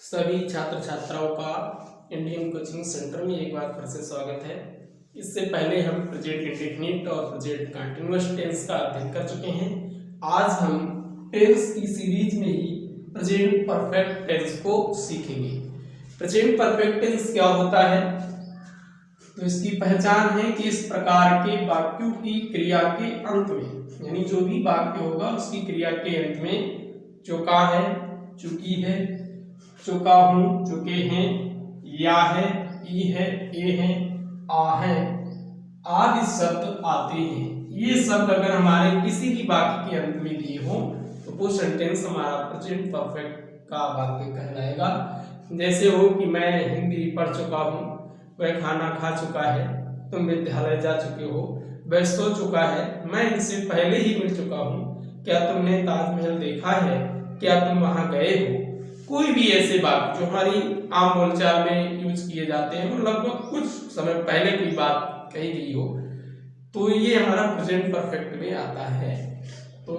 सभी छात्र छात्राओं का इंडियन कोचिंग सेंटर में एक बार फिर से स्वागत है। इससे पहले हम प्रेजेंट इंडेफिनिट और प्रेजेंट कंटीन्यूअस टेंस का अध्ययन कर चुके हैं। आज हम टेंस की सीरीज में ही प्रेजेंट परफेक्ट टेंस को सीखेंगे। प्रेजेंट परफेक्ट टेंस क्या होता है, तो इसकी पहचान है कि इस प्रकार के वाक्यों की क्रिया के अंत में, यानी जो भी वाक्य होगा उसकी क्रिया के अंत में चुका है, चुकी है, चुका हूं, चुके हैं, या है, ई है, ए है, आ है आदि शब्द आते हैं। ये शब्द अगर हमारे किसी भी वाक्य के अंत में दिए हो तो वो सेंटेंस हमारा प्रेजेंट परफेक्ट का वाक्य कहलाएगा। जैसे हो कि मैं हिंदी पढ़ चुका हूँ, वह खाना खा चुका है, तुम विद्यालय जा चुके हो, वह सो चुका है, मैं इनसे पहले ही मिल चुका हूँ, क्या तुमने ताजमहल देखा है, क्या तुम वहां गए हो। कोई भी ऐसे वाक्य जो हमारी आम बोलचाल में यूज किए जाते हैं, लगभग कुछ समय पहले कोई बात कही गई हो, तो ये हमारा प्रेजेंट परफेक्ट में आता है। तो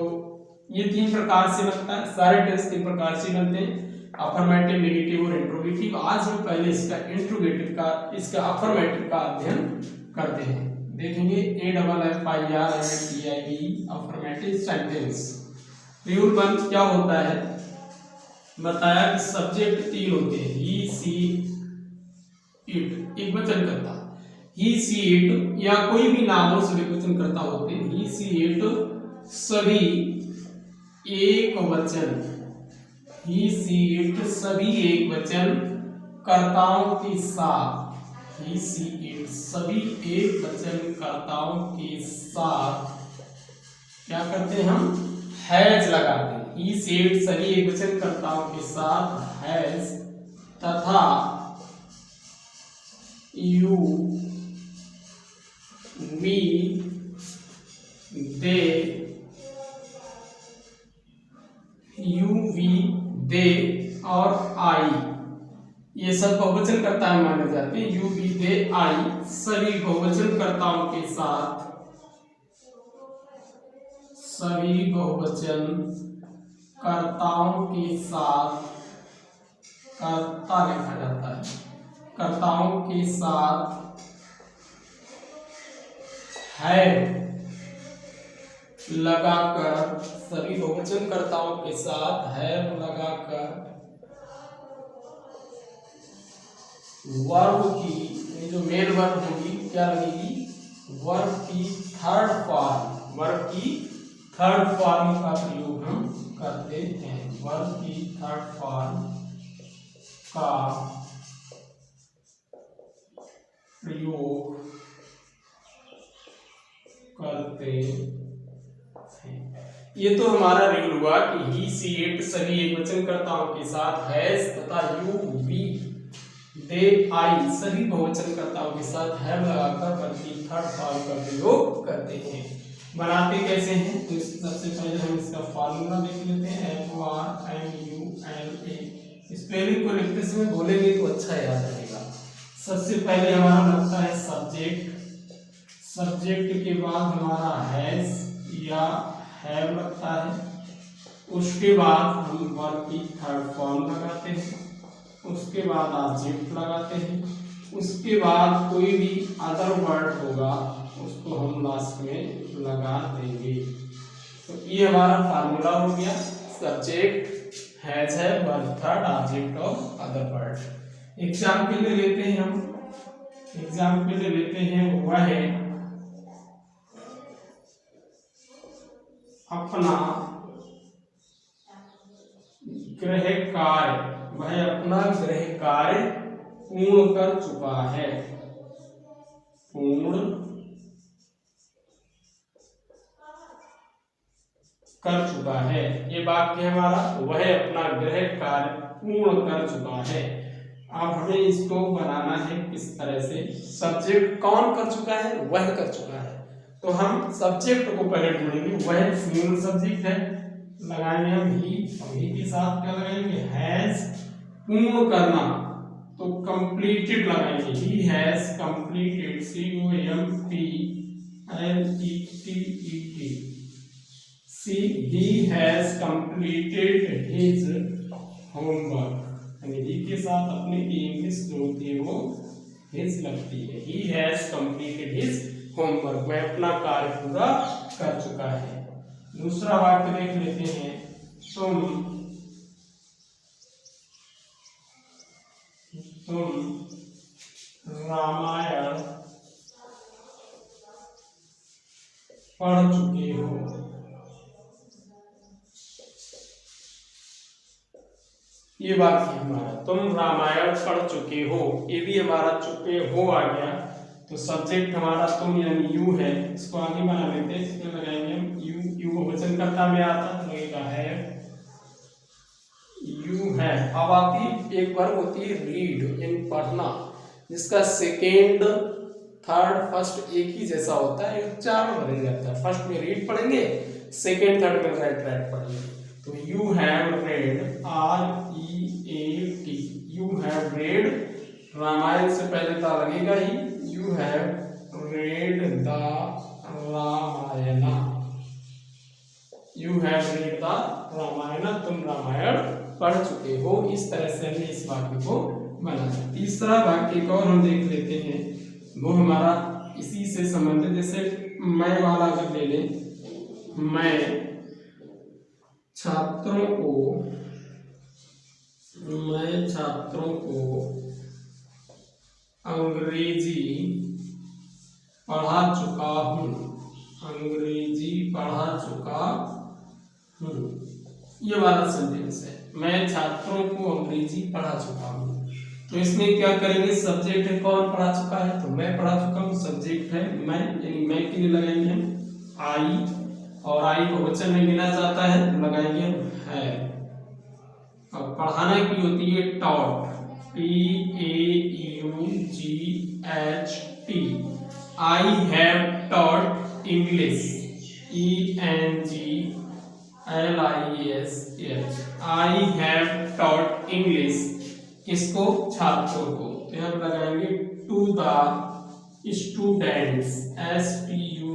ये तीन प्रकार से बनता है, सारे टेंस तीन प्रकार से बनते हैं, अफर्मेटिव, नेगेटिव और इंट्रोगेटिव। आज हम पहले इसका इंट्रोगेटिव का, इसका अफर्मेटिव का अध्ययन करते हैं। देखेंगे AFFIRMATIV अफर्मेटिव सेंटेंस। रूल 1 क्या होता है, बताया कि सब्जेक्ट तीन होते हैं, ही, सी, इट, एक वचन करता, ही, सी, इट या कोई भी नामों से विवचन करता होते हैं। ही, सी, इट सभी एक वचन, ही, सी, इट सभी एक वचन कर्ताओं के साथ, ही, सी, इट सभी एक वचन कर्ताओं के साथ क्या करते हैं, हम हैज लगाते हैं। ही, सी, इट सभी एक वचन कर्ताओं के साथ हैज तथा you, we, they, you, we, they और आई ये सब बहुवचन कर्ता माने जाते हैं। यू, वी, दे, आई सभी बहुवचन कर्ताओं के साथ, सभी बहुवचन कर्ताओं के साथ, कर्ता लिखा जाता है, कर्ताओं के साथ है लगाकर, सभी बहुवचन कर्ताओं के साथ है लगाकर वर्ब की, ये जो मेन वर्ब होगी क्या लगेगी, वर्ब की थर्ड फॉर्म, वर्ब की थर्ड फॉर्म का प्रयोग हम करते हैं। वर्ब की थर्ड फॉर्म का प्रयोग करते हैं। ये तो हमारा रूल हुआ कि ही, सी, इट सभी एक वचन कर्ताओं के साथ हैज तथा यू, वी, दे, आई सभी बहुवचन कर्ताओं के साथ हैव लगाकर वर्ब की थर्ड फॉर्म का प्रयोग करते हैं। बनाते कैसे हैं, तो सबसे पहले हम इसका फॉर्मूला देख लेते हैं। FORMULA स्पेलिंग को लिखते समय बोलेंगे तो अच्छा याद रहेगा। सबसे पहले हमारा लगता है सब्जेक्ट, सब्जेक्ट के बाद हमारा हैज या हैव लगता है, उसके बाद हम वर्ब की थर्ड फॉर्म लगाते हैं, उसके बाद ऑब्जेक्ट लगाते हैं, उसके बाद कोई भी अदर वर्ड होगा उसको हम लास्ट में लगा देंगे। तो ये हमारा फार्मूला हो गया, सब्जेक्ट, हैज है, वर्ब थर्ड, ऑब्जेक्ट और अदर वर्ड। एग्जाम्पल ले लेते हैं हम, एग्जाम्पल ले लेते हैं, वह है अपना गृह कार्य, वह अपना गृह कार्य पूर्ण कर चुका है, पूर्ण कर चुका है। ये वाक्य हमारा, वह अपना गृह कार्य पूर्ण कर चुका है। अब हमें इसको बनाना है किस तरह से, सब्जेक्ट कौन कर चुका है, वह कर चुका है, तो हम सब्जेक्ट को पहले ढूंढेंगे। वह सिंगल सब्जेक्ट है, लगाएंगे हम ही, और ही के साथ क्या लगाएंगे, हैज, पूर्ण करना तो कंप्लीटेड लगाएंगे, he has completed, COMPLETED, he has completed his homework, यानी ही साथ अपने की इंग्लिश जो होती है वो हिज लगती है। He has completed his homework, वह अपना कार्य पूरा कर चुका है। दूसरा वाक्य देख लेते हैं, तुम रामायण पढ़ चुके हो। ये वाक्य हमारा, तुम रामायण पढ़ चुके हो, ये भी हमारा चुके हो आ गया। तो सब्जेक्ट हमारा तुम यानी यू है, इसको आगे बना लेते हैं। इसमें लगाएंगे हम यू, यू बहुवचन कर्ता में आता है, लगेगा है, यू है। अब आती एक वर्ब होती है रीड यानी पढ़ना, जिसका सेकेंड थर्ड फर्स्ट एक ही जैसा होता है, उच्चारण बदल जाता है। फर्स्ट में रीड पढ़ेंगे, सेकेंड थर्ड में राइट पढ़ेंगे। तो you have read, READ, you have read, Ramayan से पहले ता लगेगा ही, you have read the Ramayan, you have read the Ramayan, तुम रामायण पढ़ चुके हो। इस तरह से हमने इस वाक्य को बनाया। तीसरा वाक्य को हम देख लेते हैं, वो हमारा इसी से संबंधित, जैसे मैं वाला अगर ले लें, मैं छात्रों को अंग्रेजी पढ़ा चुका हूँ, अंग्रेजी पढ़ा चुका हूँ। ये वाला सेंटेंस है, मैं छात्रों को अंग्रेजी पढ़ा चुका हूँ। तो इसमें क्या करेंगे, सब्जेक्ट है, कौन पढ़ा चुका है, तो मैं पढ़ा चुका हूँ। सब्जेक्ट है मैं, यानी मैं के लिए लगाएंगे हम आई, और आई को वचन में गिना जाता है, लगाएंगे हम है। अब पढ़ाने की होती है taught, TAUGHT, I have taught English, ENGLISH, I have taught English, किसको, छात्रों को। तो यहाँ लगाएंगे टू द स्टूडेंट्स, STUDENTS,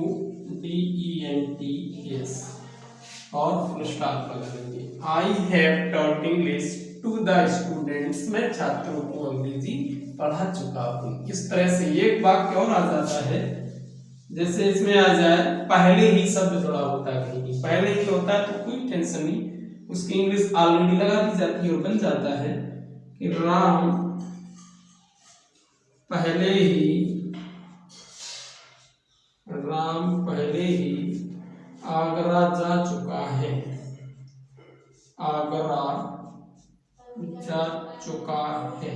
और फुल स्टॉप लगा देंगे। I have taught English to the students, मैं छात्रों को अंग्रेजी पढ़ा चुका हूँ। इस तरह से एक वाक्य और आ जाता है, जैसे इसमें आ जाए पहले ही शब्द जुड़ा होता है, कहीं पहले ही होता है तो कोई टेंशन नहीं, उसकी इंग्लिश ऑलरेडी लगा दी जाती है और बन जाता है कि राम पहले ही आगरा जा चुका है, आगरा जा चुका है।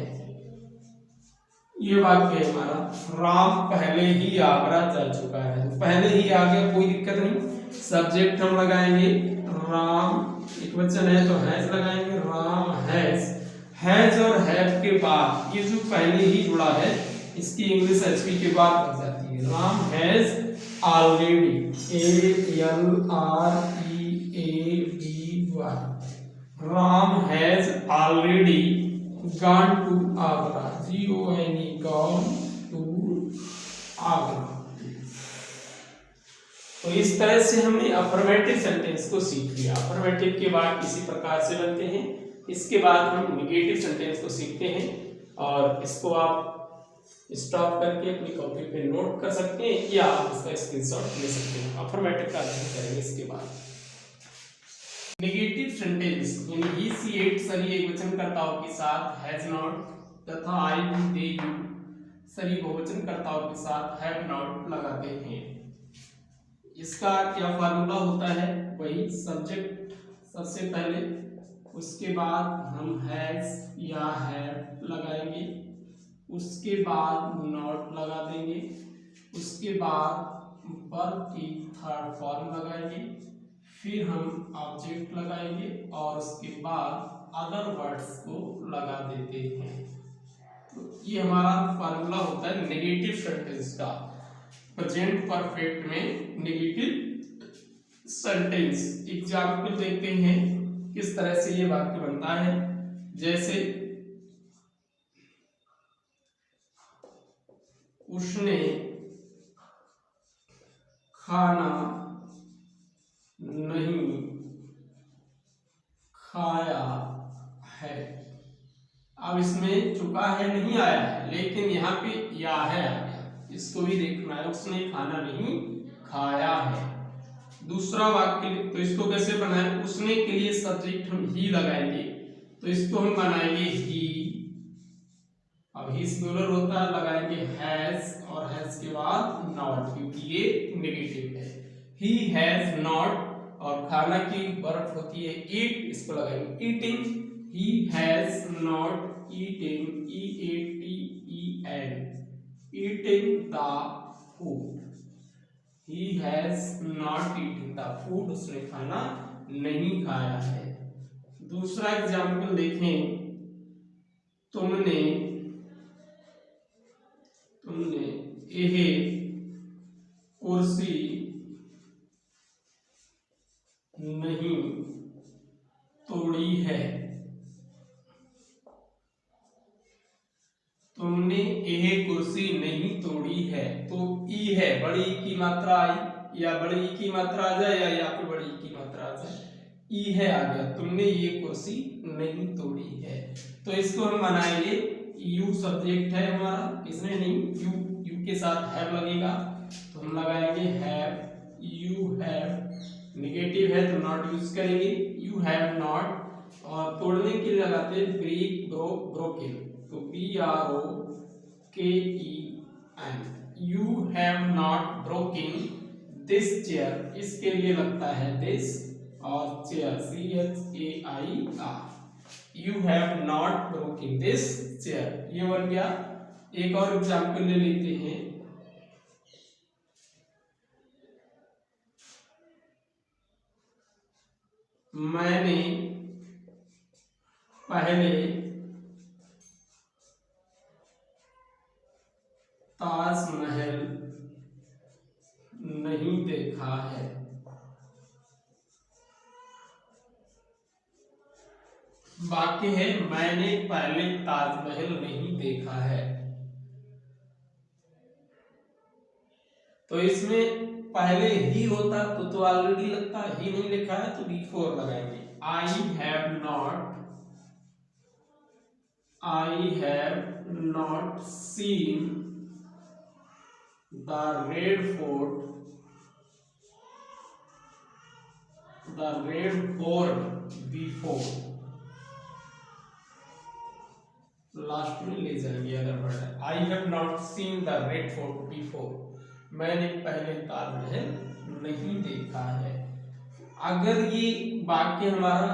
ये वाक्य है हमारा, राम पहले ही आगरा जा चुका है। तो पहले ही आ गया, कोई दिक्कत नहीं। सब्जेक्ट हम लगाएंगे राम, एक वचन है तो हैज लगाएंगे, राम हैज और हैव के बाद ये जो पहले ही जुड़ा है, इसकी इंग्लिश एचपी के बाद बन जाती है। Ram has already, ALREADY, Ram has already gone to Agra, GONE, gone to Agra. तो इस तरह से हमने अफर्मेटिव सेंटेंस को सीख लिया। अफर्मेटिव के बाद इसी प्रकार से बनते हैं। इसके बाद हम निगेटिव सेंटेंस को सीखते हैं, और इसको आप स्टॉप करके अपनी कॉपी पे नोट कर सकते हैं, या आप इसका स्क्रीनशॉट ले सकते हैं। अफर्मेटिव का अध्ययन करेंगे इसके बाद। नेगेटिव सेंटेंस यानी ही, सी, इट सभी एकवचनकर्ताओं के साथ हैज नॉट तथा आई, दे, यू सभी बहुवचनकर्ताओं के साथ हैव नॉट लगाते हैं। इसका क्या फार्मूला होता है, वही सब्जेक्ट सबसे पहले, उसके बाद हम हैज या हैव लगाएंगे, उसके बाद नॉट लगा देंगे, उसके बाद वर्ब की थर्ड फॉर्म लगाएंगे, फिर हम ऑब्जेक्ट लगाएंगे, और उसके बाद अदर वर्ड्स को लगा देते हैं। तो ये हमारा फार्मूला होता है नेगेटिव सेंटेंस का। प्रेजेंट परफेक्ट में नेगेटिव सेंटेंस एग्जाम्पल देखते हैं किस तरह से ये वाक्य बनता है। जैसे उसने खाना नहीं खाया है, अब इसमें चुका है नहीं आया है, लेकिन यहाँ पे या है आ गया, इसको भी देखना है। उसने खाना नहीं खाया है। दूसरा वाक्य, तो इसको कैसे बनाए? उसने के लिए सब्जेक्ट हम ही लगाएंगे, तो इसको हम बनाएंगे ही। अब ही सिंगुलर होता है, लगाएंगे हैज, और हैज के बाद नॉट, क्योंकि ये नेगेटिव है। ही हैज नॉट, और खाना की वर्ब होती है ईट, इसको लगाएंगे eating. He has not eating, EATEN, eating the food. He has not eaten the food, उसने खाना नहीं खाया है। दूसरा एग्जाम्पल देखें, तुमने यह कुर्सी नहीं तोड़ी है। तुमने यह कुर्सी नहीं तोड़ी है, तो ई है, बड़ी ई की मात्रा आई, या बड़ी ई की मात्रा आ जाए, या यहाँ पे बड़ी ई की मात्रा आ जाए, ई है आ गया। तुमने ये कुर्सी नहीं तोड़ी है, तो इसको हम बनाएंगे, यू सब्जेक्ट है हमारा, किसने नहीं, यू के साथ हैव लगेगा, तो हम लगाएंगे हैव। यू हैव नेगेटिव है तो नॉट यूज करेंगे, यू हैव नॉट। और तोड़ने के लिए लगाते हैं ब्रेक, ब्रोकन, तो BROKEN। You have not broken this chair, इसके लिए लगता है दिस, और chair CHAIR। You have not broken this chair, ये बन गया। एक और एग्जाम्पल ले लेते हैं, मैंने पहले ताजमहल नहीं देखा है। वाक्य है मैंने पहले ताजमहल नहीं देखा है, तो इसमें पहले ही होता तो ऑलरेडी लगता, ही नहीं लिखा है तो बिफोर लगाएंगे। I have not seen the red fort before, last में ले जाएंगे अदर वर्ड है। I have not seen the red fort before, मैंने पहले ताजमहल नहीं देखा है। अगर ये वाक्य हमारा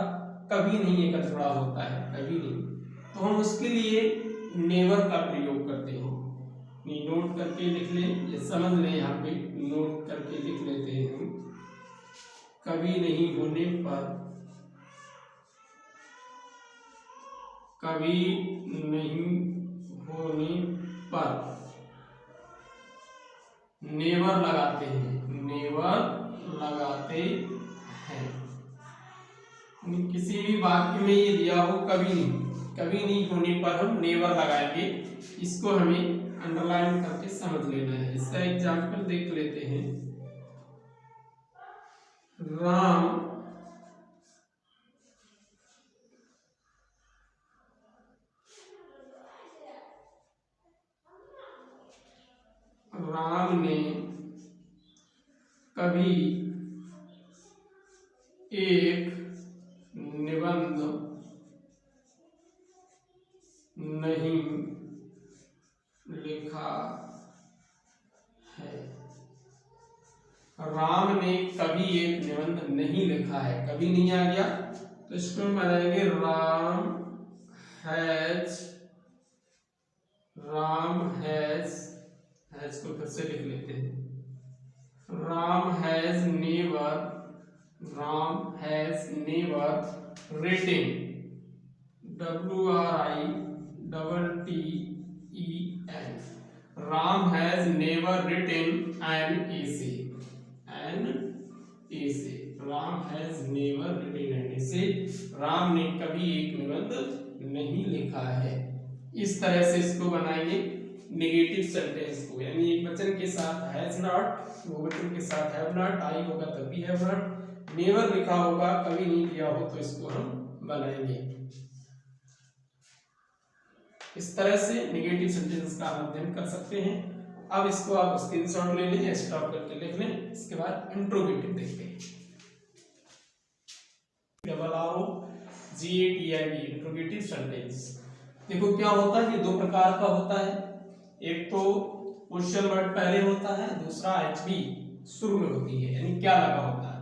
कभी नहीं एक जुड़ा होता है, कभी नहीं, तो हम उसके लिए नेवर का प्रयोग करते हैं। नोट करके लिख लें, ये समझ लें, यहाँ पे नोट करके लिख लेते हैं हम। कभी नहीं होने पर, कभी नहीं होने पर नेवर लगाते हैं, नेवर लगाते हैं। किसी भी वाक्य में ये दिया हो कभी नहीं होने पर हम नेवर लगाएंगे, इसको हमें अंडरलाइन करके समझ लेना है। इसका एग्जाम्पल देख लेते हैं। राम ने कभी एक निबंध नहीं लिखा है। राम ने कभी एक निबंध नहीं लिखा है, कभी नहीं आ गया तो इसको हम बनाएंगे राम हैज को फिर से लिख लेते हैं। Ram has never written, WRITTEN, Ram has never written an essay, Ram has never written an essay, Ram ने कभी एक निबंध नहीं लिखा है। इस तरह से इसको बनाएंगे नेगेटिव सेंटेंस को, यानी एक वचन के साथ हैज नॉट, बहुवचन के साथ हैव नॉट, आई होगा तब भी हैव नॉट, नेवर लिखा होगा, कभी नहीं किया हो तो इसको हम बनाएंगे। इस तरह से नेगेटिव सेंटेंस का हम अध्ययन कर सकते हैं। अब इसको आप स्क्रीनशॉट ले लें, स्टॉप करके लिख लें। इसके बाद इंट्रोगेटिव देखते हैं। INTROGATIV interrogative sentence. देखो क्या होता है, ये दो प्रकार का होता है। एक तो क्वेश्चन वर्ड पहले होता है, दूसरा HB शुरू में होती है, यानी क्या लगा होता है।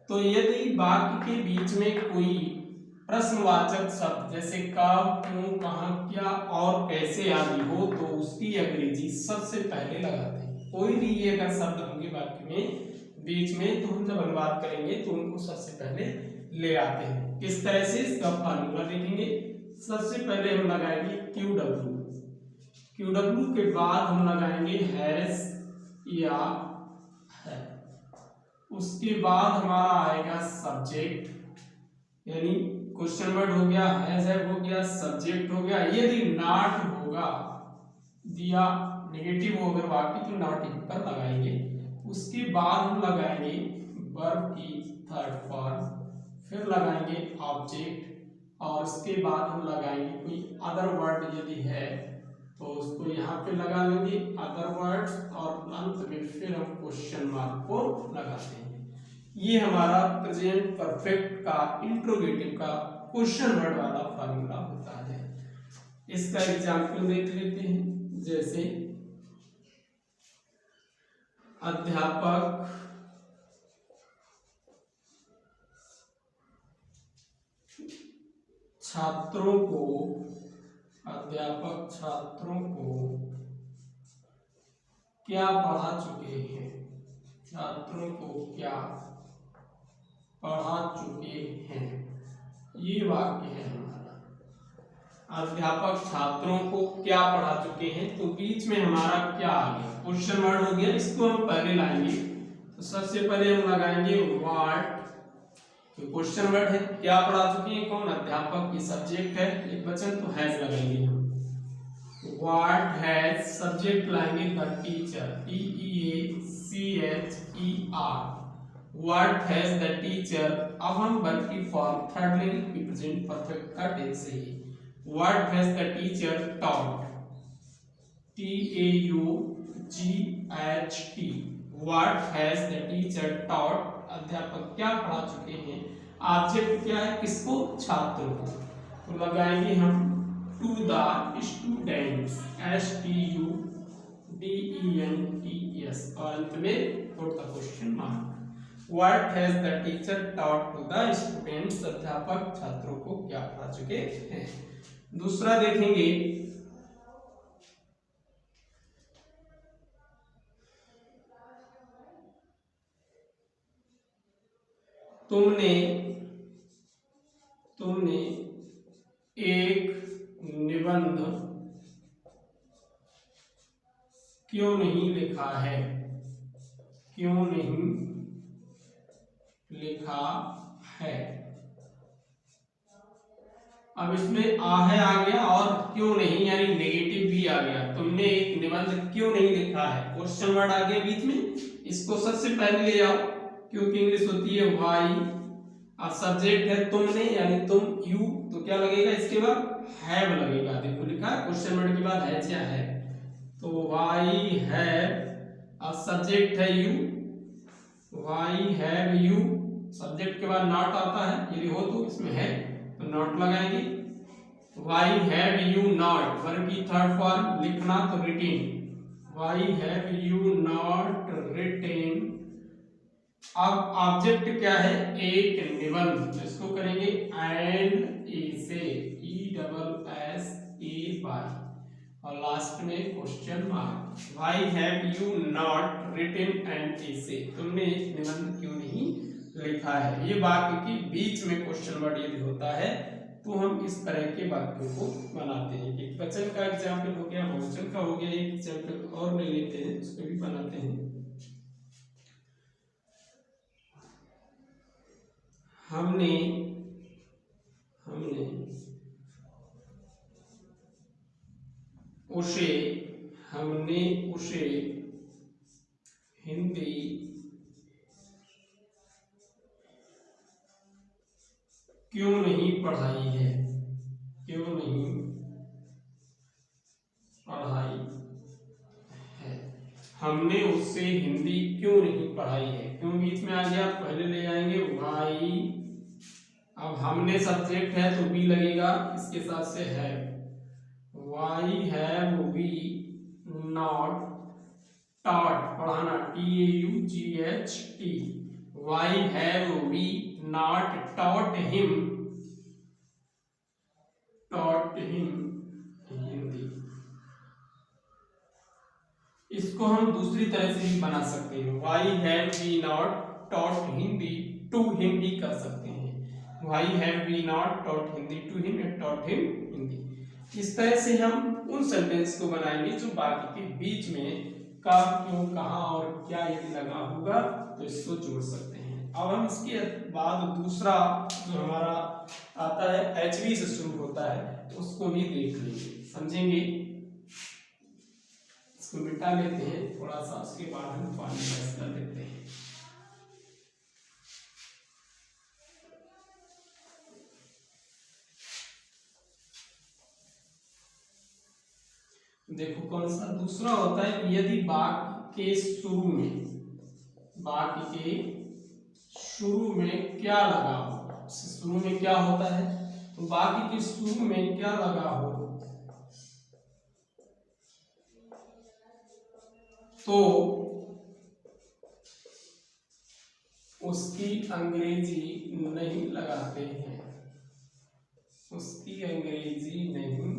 तो यदि वाक्य के बीच में कोई प्रश्नवाचक शब्द जैसे कब, क्यों, कहाँ, क्या और कैसे आदि हो तो उसकी अंग्रेजी सबसे पहले लगाते हैं। कोई भी ये अगर शब्द होंगे वाक्य में बीच में, तो हम जब अनुवाद करेंगे तो उनको सबसे पहले ले आते हैं। किस तरह से, इसका फॉर्मूला देखेंगे। सबसे पहले हम लगाएंगे QW, QW के बाद हम लगाएंगे हैज या है। उसके बाद हमारा आएगा सब्जेक्ट, यानी क्वेश्चन वर्ड हो गया, हैज है हो गया, सब्जेक्ट हो गया। यदि नॉट होगा दिया नेगेटिव हो अगर वाक्य तो नॉट इन पर लगाएंगे। उसके बाद हम लगाएंगे वर्ब की थर्ड फॉर्म, फिर लगाएंगे ऑब्जेक्ट, और उसके बाद हम लगाएंगे कोई अदर वर्ड यदि है तो उसको यहाँ पे लगा लेंगे अदर वर्ड्स, और अंत में फिर हम क्वेश्चन मार्क को लगाते हैं। ये हमारा प्रेजेंट परफेक्ट का इंट्रोगेटिव का क्वेश्चन वर्ड वाला फॉर्मूला होता है। इसका एग्जाम्पल देख लेते हैं। जैसे अध्यापक छात्रों को, अध्यापक छात्रों को क्या पढ़ा चुके हैं, छात्रों को क्या पढ़ा चुके हैं। ये वाक्य है हमारा। अध्यापक छात्रों को क्या पढ़ा चुके हैं, तो बीच में हमारा क्या आ गया, क्वेश्चन वर्ड हो गया। इसको हम पहले लाएंगे, तो सबसे पहले हम लगाएंगे व्हाट, तो क्वेश्चन वर्ड है, क्या पढ़ा चुके हैं, कौन, अध्यापक। ये सब्जेक्ट है, एक वचन, तो हैज लगाएंगे हम। व्हाट हैज, सब्जेक्ट लाएंगे the teacher, TEACHER, what has the teacher. अब हम वर्ब की फॉर्म थर्ड लेंगे, प्रेजेंट परफेक्ट का टेंस है ये। What has the teacher taught, TAUGHT, what has the teacher taught, अध्यापक क्या पढ़ा चुके हैं। ऑब्जेक्ट क्या है, किसको, छात्रों को, तो लगाएंगे हम टू द स्टूडेंट्स, STUDENTS, और अंत में put the question mark. What has the teacher taught to the students, अध्यापक छात्रों को क्या पढ़ा चुके हैं। दूसरा देखेंगे, तुमने एक निबंध क्यों नहीं लिखा है, क्यों नहीं लिखा है। अब इसमें आहे आ गया और क्यों नहीं यानी नेगेटिव भी आ गया। तुमने एक निबंध क्यों नहीं लिखा है, क्वेश्चन वर्ड आ गया बीच में, इसको सबसे पहले ले जाओ, क्योंकि इंग्लिश होती है व्हाई। अब सब्जेक्ट है तुमने यानी तुम, यू, तो क्या लगेगा इसके बाद, हैव लगेगा। देखो लिखा क्वेश्चन वर्ड के बाद है क्या है, तो व्हाई हैव। अब सब्जेक्ट है you, why have you, subject के बाद नॉट आता है, यदि हो तो इसमें है तो नॉट लगाएंगे। Why have you not, verb की थर्ड फॉर्म लिखना तो written, why have you not written. अब ऑब्जेक्ट क्या है, एक निबंध, इसको करेंगे एंड ए से, ESSAY, और लास्ट में question mark. Why have you not written an essay, तुमने एक निबंध क्यों नहीं लिखा है। ये वाक्य के बीच में क्वेश्चन वर्ड यदि होता है तो हम इस तरह के वाक्यों को बनाते हैं। एक वचन का एग्जाम्पल हो गया, बहुवचन का हो गया, एक एग्जाम्पल और ले लेते हैं, उसको भी बनाते हैं। हमने उसे हिंदी क्यों नहीं पढ़ाई है, क्यों नहीं हमने उससे हिंदी क्यों नहीं पढ़ाई है। क्यों बीच में आ गया, पहले ले आएंगे वाई। अब हमने सब्जेक्ट है तो बी लगेगा, इसके साथ से है why have we not taught, पढ़ाना TAUGHT, why have we not taught him Hindi. इसको हम दूसरी तरह से भी बना सकते हैं, why have we not taught Hindi to him भी कर सकते हैं, why have we not taught Hindi to him या टॉट हिम हिंदी। इस तरह से हम उन सेंटेंस को बनाएंगे जो बाकी के बीच में कब, क्यों, कहाँ और क्या यदि लगा होगा तो इसको जोड़ सकते हैं। अब हम इसके बाद दूसरा जो हमारा आता है HV से शुरू होता है, तो उसको भी देख लेंगे, समझेंगे। इसको मिटा लेते हैं थोड़ा सा, उसके बाद हम फाइनलाइज कर देते हैं। देखो कौन सा दूसरा होता है कि यदि वाक्य के शुरू में क्या लगा हो, शुरू में क्या होता है, तो वाक्य के शुरू में क्या लगा हो तो उसकी अंग्रेजी नहीं लगाते हैं, उसकी अंग्रेजी नहीं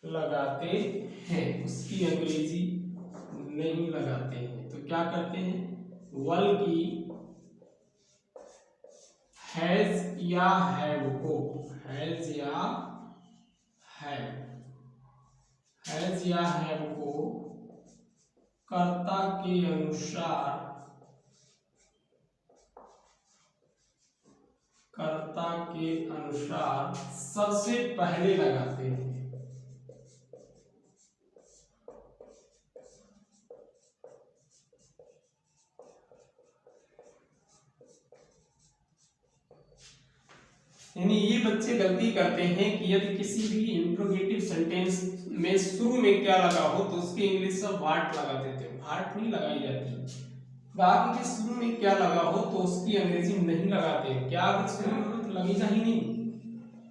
लगाते हैं, उसकी अंग्रेजी नहीं लगाते हैं। तो क्या करते हैं, वल की हैज या हैव को, हैज या हैव को कर्ता के अनुसार सबसे पहले लगाते हैं। यानी ये बच्चे गलती करते हैं कि यदि किसी भी इंट्रोगेटिव सेंटेंस में शुरू में क्या लगा हो तो उसकी इंग्लिश सब वाट लगा देते हैं, वाट नहीं लगाई जाती। वाक्य के शुरू में क्या लगा हो तो उसकी अंग्रेजी नहीं लगाते हैं, क्या अगर शुरू में तो लगेगा ही नहीं,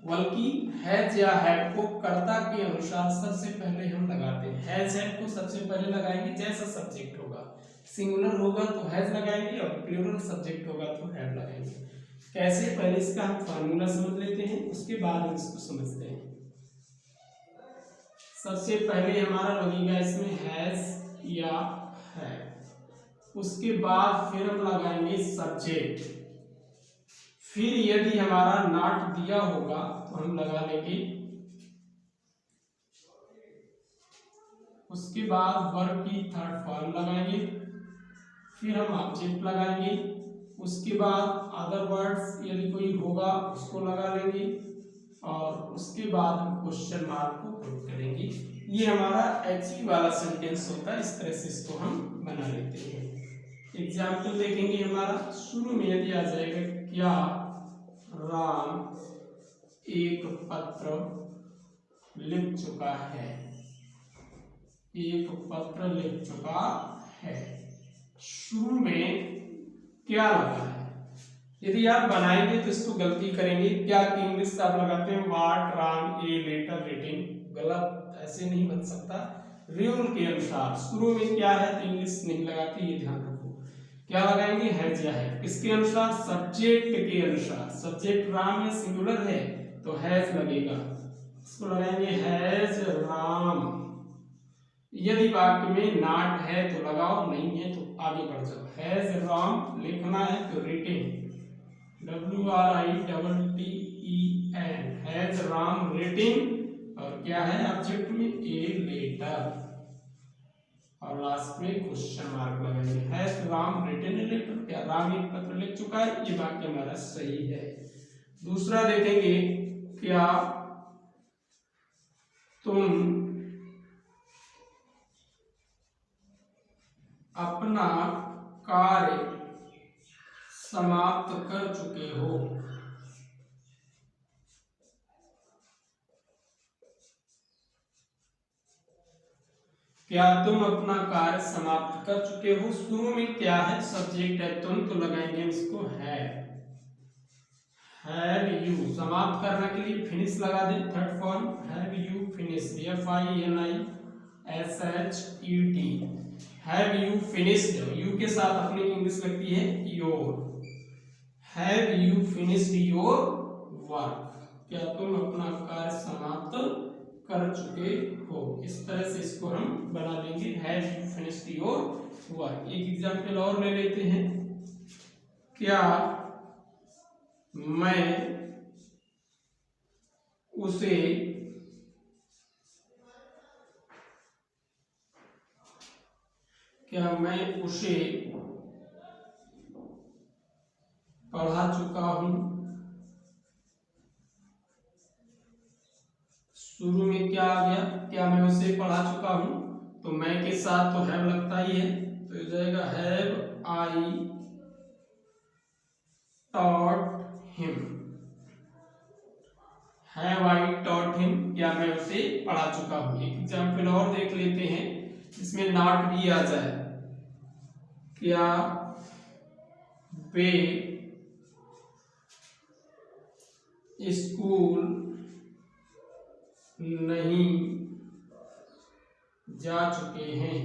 बल्कि हैज या हैव को कर्ता के अनुसार सबसे पहले हम लगाते हैं। हैज हैव को सबसे पहले लगाएंगे जैसा सब्जेक्ट होगा, सिंगुलर होगा तो हैज लगाएंगे और प्लूरल सब्जेक्ट होगा तो हैव लगाएंगे। कैसे, पहले इसका हम फार्मूला समझ लेते हैं, उसके बाद हम इसको समझते हैं। सबसे पहले हमारा लगेगा इसमें हैज या है, उसके बाद फिर हम लगाएंगे सब्जेक्ट, फिर यदि हमारा नॉट दिया होगा तो हम लगा लेंगे, उसके बाद वर्ब की थर्ड फॉर्म लगाएंगे, फिर हम ऑब्जेक्ट लगाएंगे, उसके बाद अदर वर्ड्स यदि कोई होगा उसको लगा लेंगे और उसके बाद हम क्वेश्चन मार्क को पुट करेंगे। ये हमारा HV वाला सेंटेंस होता है, इस तरह से इसको हम बना लेते हैं। एग्जाम्पल देखेंगे हमारा, शुरू में यदि आ जाएगा क्या राम एक पत्र लिख चुका है, एक पत्र लिख चुका है, शुरू में क्या लगा है। यदि आप बनाएंगे तो इसको गलती करेंगे, क्या की इंग्लिश आप लगाते हैं what Ram a letter writing, गलत ऐसे नहीं बन सकता। रूल के अनुसार शुरू में क्या है तो इंग्लिश नहीं लगाती, ये ध्यान रखो। क्या लगाएंगे, हैज या है, किसके अनुसार, सब्जेक्ट के अनुसार। सब्जेक्ट राम है, सिंगुलर है तो हैज लगेगा, इसको लगाएंगे हैज राम। यदि वाक्य में नॉट है तो लगाओ, नहीं है तो आगे बढ़ जाओ। हैज राम लिखना है तो written, WRITTEN, has Ram written, और क्या है ऑब्जेक्ट में ए लेटर, और लास्ट में क्वेश्चन मार्क लगाएंगे। Has Ram written a letter, क्या राम एक पत्र लिख चुका है, ये वाक्य हमारा सही है। दूसरा देखेंगे, क्या तुम अपना कार्य समाप्त कर चुके हो, क्या तुम अपना कार्य समाप्त कर चुके हो? शुरू में क्या है? सब्जेक्ट है तुम, तो लगाएंगे इसको हैव यू। समाप्त करने के लिए फिनिश लगा दें, third form have you finished, FINISHED। Have you finished, you के साथ अपनी इंग्लिश लगती है your. Have you finished your work? क्या तुम अपना कार्य समाप्त कर चुके हो? इस तरह से इसको हम बना लेंगे, have you finished your work. एक एग्जांपल और ले लेते हैं। क्या मैं उसे पढ़ा चुका हूं? शुरू में क्या आ गया? क्या मैं उसे पढ़ा चुका हूं? तो मैं के साथ तो हैव लगता ही है, तो हो जाएगा have I taught him. Have I taught him, क्या मैं उसे पढ़ा चुका हूं? एक एग्जाम्पल और देख लेते हैं जिसमें नॉट भी आ जाए। क्या वे स्कूल नहीं जा चुके हैं?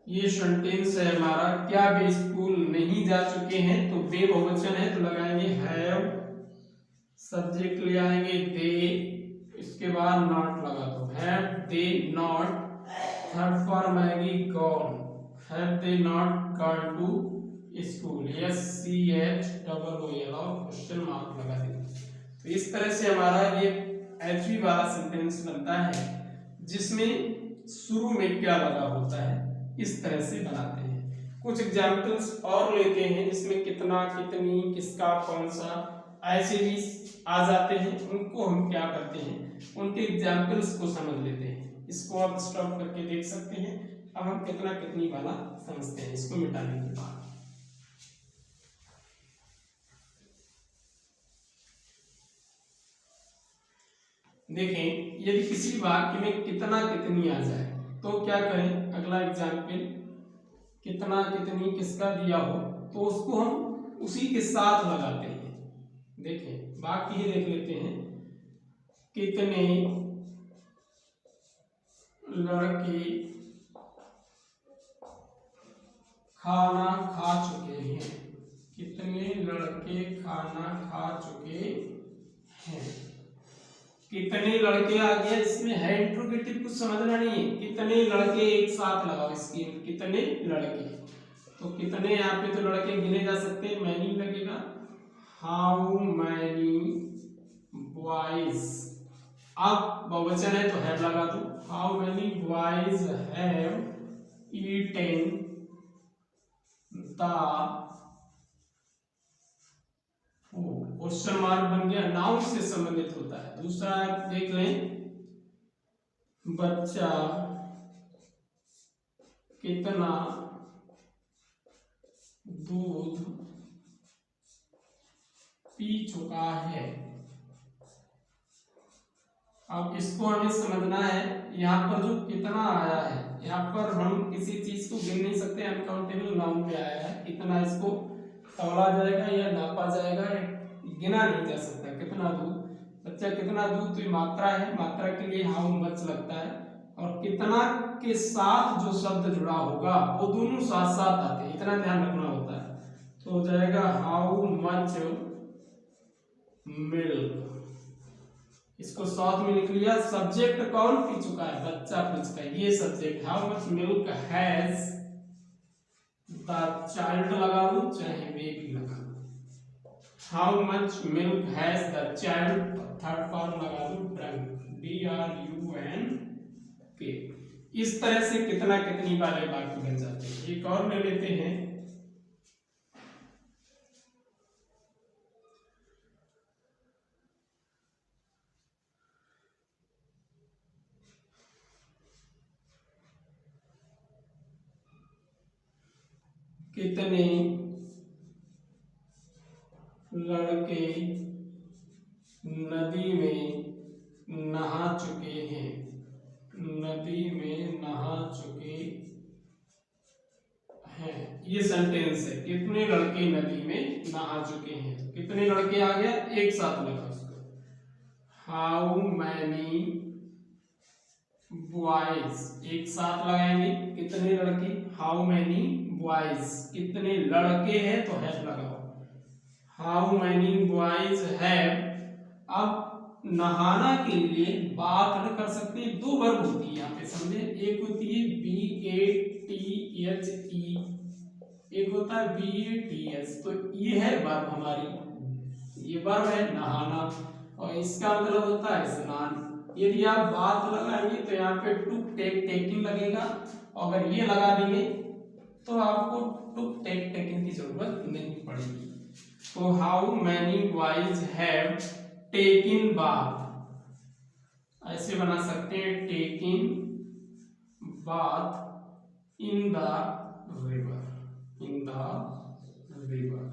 ये सेंटेंस है हमारा, क्या वे स्कूल नहीं जा चुके हैं? तो वे बहुवचन है तो लगाएंगे हैव, सब्जेक्ट ले आएंगे दे, इसके बाद नॉट लगा दो, have they not, third form आएगी gone, have they not gone to school, SCHOOL और क्वेश्चन मार्क लगा देंगे। तो इस तरह से हमारा ये HV वाला सेंटेंस बनता है जिसमें शुरू में क्या लगा होता है, इस तरह से बनाते हैं। कुछ एग्जाम्पल्स और लेते हैं जिसमें कितना, कितनी, किसका, कौन सा, ऐसे भी आ जाते हैं। उनको हम क्या करते हैं, उनके एग्जाम्पल्स को समझ लेते हैं। इसको आप स्टॉप करके देख सकते हैं। अब हम कितना कितनी वाला समझते हैं इसको मिटाने के बाद। देखें, यदि किसी वाक्य में कितना कितनी आ जाए तो क्या करें? अगला एग्जाम्पल, कितना कितनी किसका दिया हो तो उसको हम उसी के साथ लगाते हैं। देखें वाक्य ही देख लेते हैं, कितने लड़के खाना खा चुके हैं? कितने लड़के खाना खा चुके हैं? कितने लड़के आ गया, इसमें है इंट्रोगेटिव, कुछ समझना नहीं है। कितने लड़के एक साथ लगाओ इसकी, कितने लड़के, तो कितने यहाँ पे तो लड़के गिने जा सकते हैं, मैनी लगेगा, हाउ मैनी बॉयज। अब बहुवचन है तो हैव लगा दो, how many boys have eaten the question mark बन गया, नाउन से संबंधित होता है। दूसरा देख लें, बच्चा कितना दूध पी चुका है? अब इसको हमें समझना है, यहाँ पर जो कितना आया है, यहाँ पर हम किसी चीज को गिन नहीं सकते, अनकाउंटेबल नाउन पे आया है। कितना इसको तौला जाएगा या नापा जाएगा, गिना नहीं जा सकता। कितना दूध, बच्चा कितना दूध, तो ये मात्रा है, मात्रा के लिए हाउ मच लगता है। और कितना के साथ जो शब्द जुड़ा होगा वो दोनों साथ साथ आते हैं, इतना ध्यान रखना होता है। तो हो जाएगा हाउ मच मिल्क, इसको साथ में लिख लिया। सब्जेक्ट कौन पी चुका है? बच्चा पी चुका है, ये subject. How much milk has the child लगा लो, चाहे वे भी लगा लो। How much milk has the child, third form लगा लो ड्रंक, DRUNK। इस तरह से कितना कितनी वाले वाक्य बन जाते हैं। एक और ले लेते हैं, कितने लड़के नदी में नहा चुके हैं, नदी में नहा चुके हैं। ये सेंटेंस है, कितने लड़के नदी में नहा चुके हैं। कितने लड़के आ गया, एक साथ लगा उसको। हाउ मैनी बॉयज, एक साथ लगाएंगे, कितने लड़के। हाउ मैनी बॉयज, कितने लड़के हैं तो हैव लगाओ। How many boys have. अब नहाना के लिए बात कर सकते हैं, दो वर्ब होती है यहाँ पे, समझे। एक होती है BATHE, एक होता है BATS। तो ये है वर्ब हमारी, ये वर्ब है नहाना, और इसका मतलब होता है स्नान। यदि आप बात लगाएंगे तो यहाँ पे टुक टेक टेकिंग लगेगा, अगर ये लगा देंगे तो आपको टुक टेक टेकिंग की जरूरत नहीं पड़ेगी। तो how many boys have taken bath, ऐसे बना सकते हैं, taken bath in the river, in the river.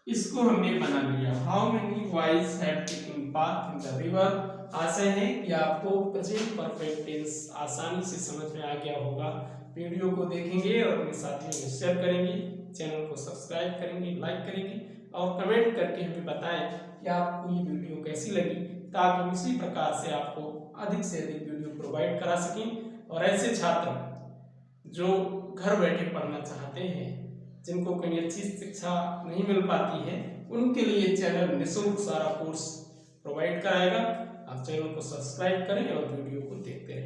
इसको हमने बना लिया। How many boys have taken bath in the river. आशा है कि आपको प्रेजेंट परफेक्ट टेंस आसानी से समझ में आ गया होगा। वीडियो को देखेंगे और अपने साथियों में शेयर करेंगे, चैनल को सब्सक्राइब करेंगे, लाइक करेंगे और कमेंट करके हमें बताएं कि आपको ये वीडियो कैसी लगी, ताकि हम इसी प्रकार से आपको अधिक से अधिक वीडियो प्रोवाइड करा सकें। और ऐसे छात्र जो घर बैठे पढ़ना चाहते हैं, जिनको कहीं अच्छी शिक्षा नहीं मिल पाती है, उनके लिए चैनल निःशुल्क सारा कोर्स प्रोवाइड कराएगा। आप चैनल को सब्सक्राइब करें और वीडियो को देखते रहें।